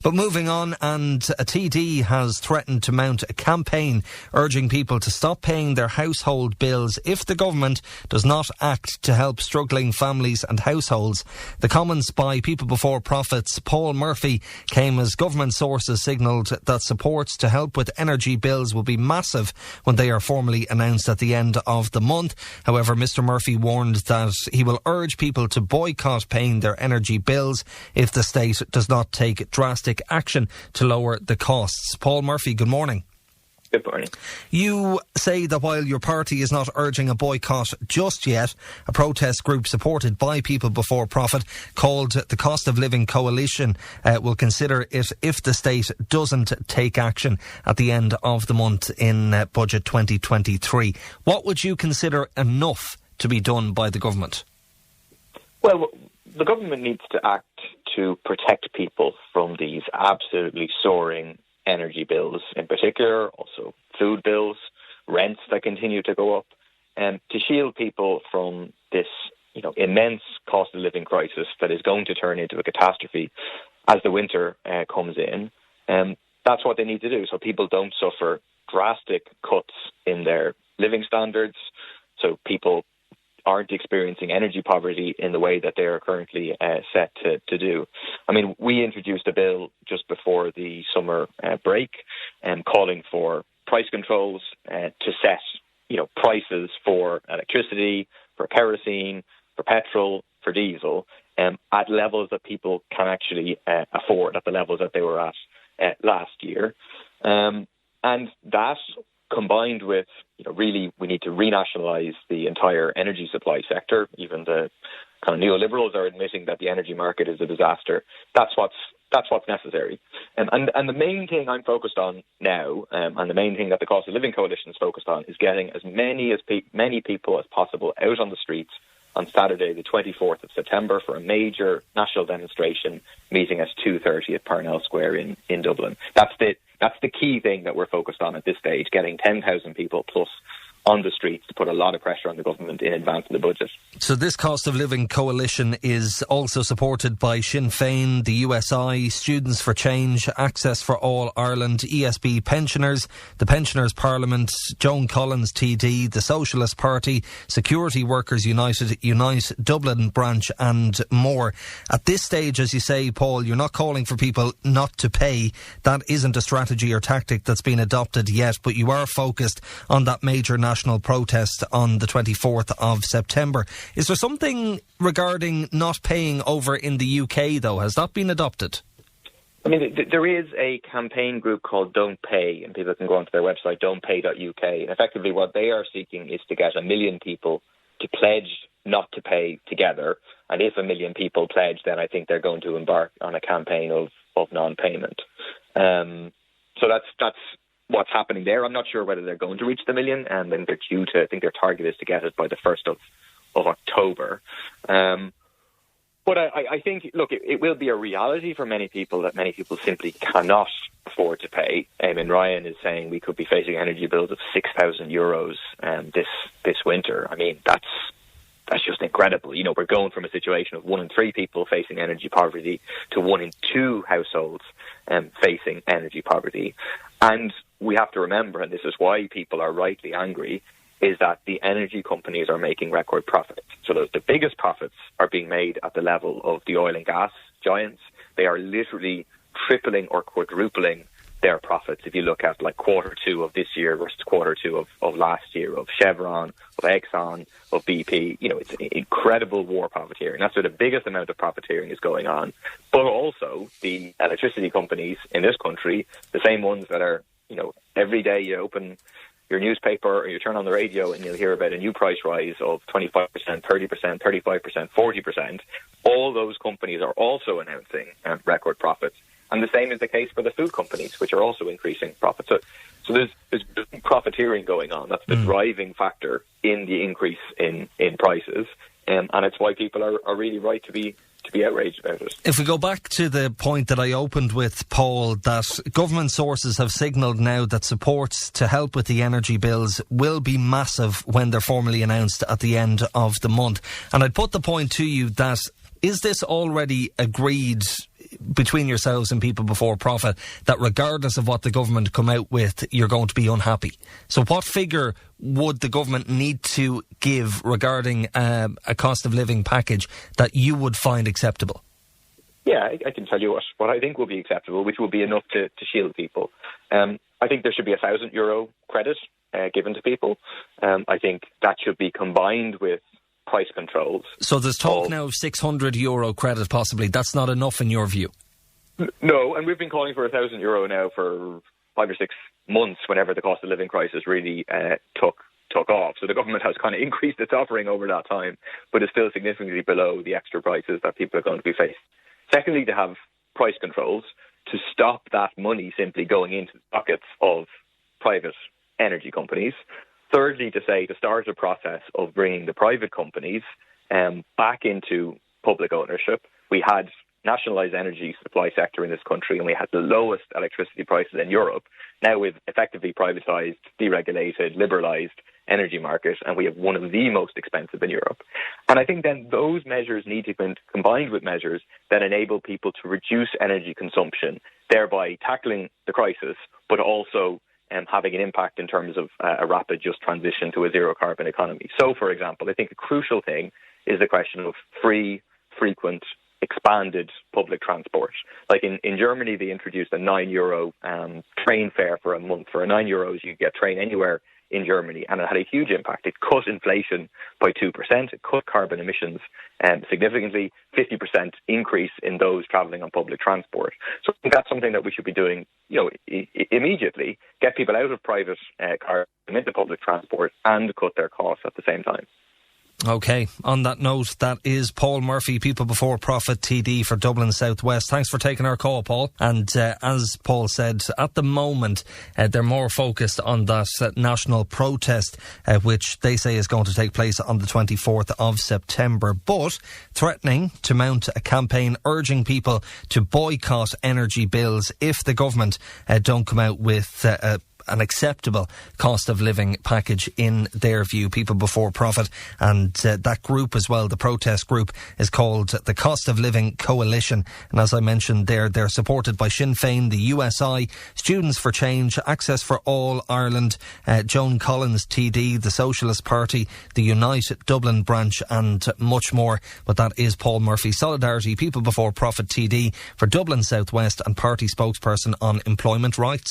But moving on, and a TD has threatened to mount a campaign urging people to stop paying their household bills if the government does not act to help struggling families and households. The comments by People Before Profit's Paul Murphy came as government sources signalled that supports to help with energy bills will be massive when they are formally announced at the end of the month. However, Mr Murphy warned that he will urge people to boycott paying their energy bills if the state does not take drastic action to lower the costs. Paul Murphy, good morning. Good morning. You say that while your party is not urging a boycott just yet, a protest group supported by People Before Profit called the Cost of Living Coalition will consider it if the state doesn't take action at the end of the month in Budget 2023. What would you consider enough to be done by the government? Well, the government needs to act to protect people from these absolutely soaring energy bills, in particular, also food bills, rents that continue to go up, and to shield people from this, immense cost of living crisis that is going to turn into a catastrophe as the winter comes in. That's what they need to do, so people don't suffer drastic cuts in their living standards, so people aren't experiencing energy poverty in the way that they are currently set to do. I mean, we introduced a bill just before the summer break calling for price controls to set, prices for electricity, for kerosene, for petrol, for diesel at levels that people can actually afford, at the levels that they were at last year. And that, combined with, really we need to renationalise the entire energy supply sector. Even the kind of neoliberals are admitting that the energy market is a disaster. That's what's necessary. And the main thing I'm focused on now, and the main thing that the Cost of Living Coalition is focused on, is getting as many people as possible out on the streets on Saturday, the 24th of September, for a major national demonstration meeting at 2:30 at Parnell Square in Dublin. That's the key thing that we're focused on at this stage, getting 10,000 people plus on the streets to put a lot of pressure on the government in advance of the budget. So this Cost of Living Coalition is also supported by Sinn Féin, the USI, Students for Change, Access for All Ireland, ESB Pensioners, the Pensioners Parliament, Joan Collins TD, the Socialist Party, Security Workers United, Unite, Dublin branch and more. At this stage, as you say, Paul, you're not calling for people not to pay. That isn't a strategy or tactic that's been adopted yet, but you are focused on that major national protest on the 24th of September. Is there something regarding not paying over in the UK, though? Has that been adopted? I mean, there is a campaign group called Don't Pay, and people can go onto their website, don'tpay.uk. And effectively what they are seeking is to get 1 million people to pledge not to pay together. And if 1 million people pledge, then I think they're going to embark on a campaign of non-payment. So that's what's happening there. I'm not sure whether they're going to reach the 1 million, and then they're due to, I think their target is to get it by the 1st of October. But I think, look, it will be a reality for many people that many people simply cannot afford to pay. And Ryan is saying we could be facing energy bills of €6,000 this winter. I mean, that's just incredible. We're going from a situation of 1 in 3 people facing energy poverty to 1 in 2 households facing energy poverty. And we have to remember, and this is why people are rightly angry, is that the energy companies are making record profits. So the biggest profits are being made at the level of the oil and gas giants. They are literally tripling or quadrupling their profits. If you look at like Q2 of this year versus Q2 of last year, of Chevron, of Exxon, of BP, it's an incredible war profiteering. That's where the biggest amount of profiteering is going on. But also the electricity companies in this country, the same ones that are, every day you open your newspaper or you turn on the radio and you'll hear about a new price rise of 25%, 30%, 35%, 40%. All those companies are also announcing record profits. And the same is the case for the food companies, which are also increasing profits. So there's big profiteering going on. That's the driving factor in the increase in prices. And it's why people are really right to be outraged about it. If we go back to the point that I opened with, Paul, that government sources have signalled now that supports to help with the energy bills will be massive when they're formally announced at the end of the month. And I'd put the point to you that, is this already agreed between yourselves and People Before Profit that regardless of what the government come out with, you're going to be unhappy. So what figure would the government need to give regarding a cost of living package that you would find acceptable? Yeah, I can tell you what I think will be acceptable, which will be enough to shield people. I think there should be €1,000 credit given to people. I think that should be combined with price controls. So there's talk now of €600 credit possibly. That's not enough in your view? No, and we've been calling for €1,000 now for 5 or 6 months whenever the cost of living crisis really took off. So the government has kind of increased its offering over that time, but is still significantly below the extra prices that people are going to be faced. Secondly, to have price controls to stop that money simply going into the pockets of private energy companies. Thirdly, to start a process of bringing the private companies back into public ownership. We had nationalised energy supply sector in this country and we had the lowest electricity prices in Europe. Now we've effectively privatised, deregulated, liberalised energy market, and we have one of the most expensive in Europe. And I think then those measures need to be combined with measures that enable people to reduce energy consumption, thereby tackling the crisis, but also having an impact in terms of a rapid just transition to a zero carbon economy. So, for example, I think a crucial thing is the question of free, frequent, expanded public transport. Like in Germany, they introduced a €9 train fare for a month. For €9, you get train anywhere in Germany, and it had a huge impact. It cut inflation by 2%. It cut carbon emissions significantly, 50% increase in those travelling on public transport. So I think that's something that we should be doing, immediately. Get people out of private cars into public transport and cut their costs at the same time. OK, on that note, that is Paul Murphy, People Before Profit TD for Dublin South West. Thanks for taking our call, Paul. And as Paul said, at the moment, they're more focused on that national protest, which they say is going to take place on the 24th of September, but threatening to mount a campaign urging people to boycott energy bills if the government don't come out with an acceptable cost of living package in their view, People Before Profit. And that group as well, the protest group, is called the Cost of Living Coalition. And as I mentioned there, they're supported by Sinn Féin, the USI, Students for Change, Access for All Ireland, Joan Collins TD, the Socialist Party, the Unite Dublin branch and much more. But that is Paul Murphy, Solidarity, People Before Profit TD for Dublin South West and party spokesperson on employment rights.